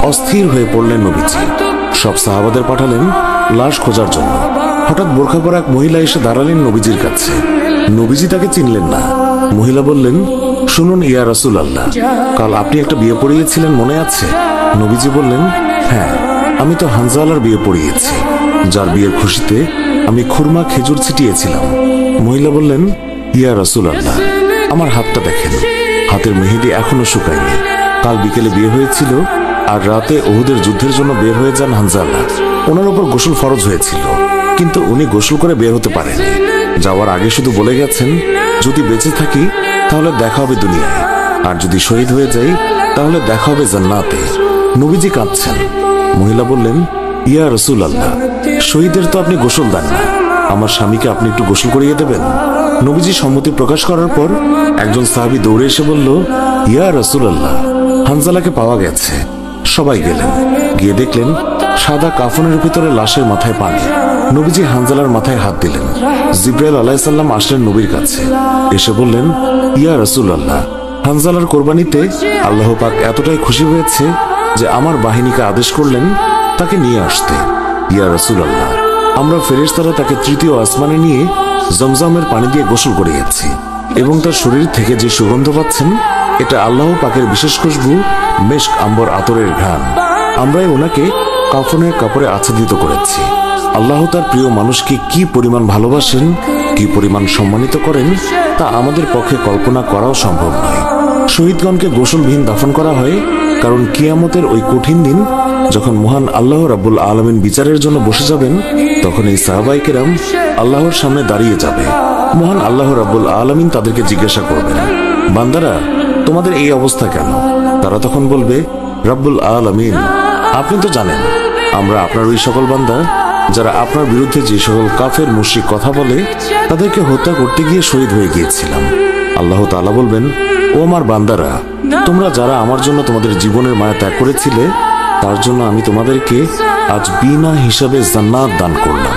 অস্থির হয়ে পড়লেন নবীজি। সব সাহাবাদের পাঠালেন লাশ খোঁজার জন্য। হঠাৎ বোরখা পরা এক মহিলা এসে দাঁড়ালেন নবীজির কাছে। নবীজি তাকে চিনলেন না। মহিলা বললেন, শুনুন ইয়া রাসূলুল্লাহ, কাল আপনি একটা বিয়ে পড়িয়েছিলেন মনে আছে? নবীজি বললেন, হ্যাঁ, আমি তো হানজালার বিয়ে পড়িয়েছি, যার বিয়ের খুশিতে আমি খুরমা খেজুর ছিটিয়েছিলাম। মহিলা বললেন, ইয়া রাসূলুল্লাহ, আমার হাতটা দেখেন, হাতের মেহেদি এখনো শুকায়নি। কাল বিকেলে বিয়ে হয়েছিল, আর রাতে উহুদের যুদ্ধের জন্য বের হয়ে যান হানজালা। ওনার উপর গোসল ফরজ হয়েছিল, কিন্তু উনি গোসল করে বের হতে পারেননি। যাওয়ার আগে শুধু বলে গেছেন, যদি বেঁচে থাকি তাহলে দেখা হবে দুনিয়ায়, আর যদি শহীদ হয়ে যাই তাহলে দেখা হবে জান্নাতে। নবীজি কাঁদছেন। মহিলা বললেন, ইয়া রাসূলুল্লাহ, শহীদের তো আপনি গোসল দেন না, আমার স্বামীকে আপনি একটু গোসল করিয়ে দেবেন? নবীজি সম্মতি প্রকাশ করার পর একজন সাহাবী দৌড়ে এসে বলল, ইয়া রাসূলুল্লাহ, হানজালাকে পাওয়া গেছে। সবাই গেলেন, গিয়ে দেখলেন সাদা কাফনের ভিতরে লাশের মাথায় পানি। নবীজি হানজালার মাথায় হাত দিলেন। জিবরাইল আলাইহিস সালাম আসলেন নবীর কাছে, এসে বললেন, ইয়া রাসূলুল্লাহ, হানজালার কোরবানিতে আল্লাহ পাক এতটাই খুশি হয়েছে যে আমার বাহিনীকে আদেশ করলেন তাকে নিয়ে আসতে। ইয়া রাসূলুল্লাহ, আমরা ফেরেশতারা তাকে তৃতীয় আসমানে নিয়ে জমজমের পানি দিয়ে গোসল করিয়েছি, এবং তার শরীর থেকে যে সুগন্ধ পাচ্ছেন এটা আল্লাহ পাকের বিশেষ খুশবু, মেশক আম্বর আতরের ঘ্রাণ। আমরাই ওনাকে কাফনের কাপড়ে আচ্ছাদিত করেছি। আল্লাহ তার প্রিয় মানুষকে কি পরিমাণ ভালোবাসেন, কি পরিমাণ সম্মানিত করেন, তা আমাদের পক্ষে কল্পনা করাও সম্ভব নয়। শহীদগণকে গোসলবিহীন দাফন করা হয়, কারণ কিয়ামতের ওই কঠিন দিন যখন মহান আল্লাহ রাব্বুল আলামিন বিচারের জন্য বসে যাবেন, তখন এই সাহাবায়ে কেরাম আল্লাহর সামনে দাঁড়িয়ে যাবে। মহান আল্লাহ রাব্বুল আলামিন তাদেরকে জিজ্ঞাসা করবেন, বান্দারা, তোমাদের এই অবস্থা কেন? তারা তখন বলবে, রাব্বুল আলামিন, আপনি তো জানেন আমরা আপনার ওই সকল বান্দা যারা আপনার বিরুদ্ধে যে সকল কাফের মুশরিক কথা বলে তাদেরকে হত্যা করতে গিয়ে শহীদ হয়ে গিয়েছিলাম। আল্লাহ তাআলা বলবেন, ও আমার বান্দারা, তোমরা যারা আমার জন্য তোমাদের জীবনের মায়া ত্যাগ করেছিলে, তার জন্য আমি তোমাদেরকে আজ বিনা হিসাবে জান্নাত দান করলাম।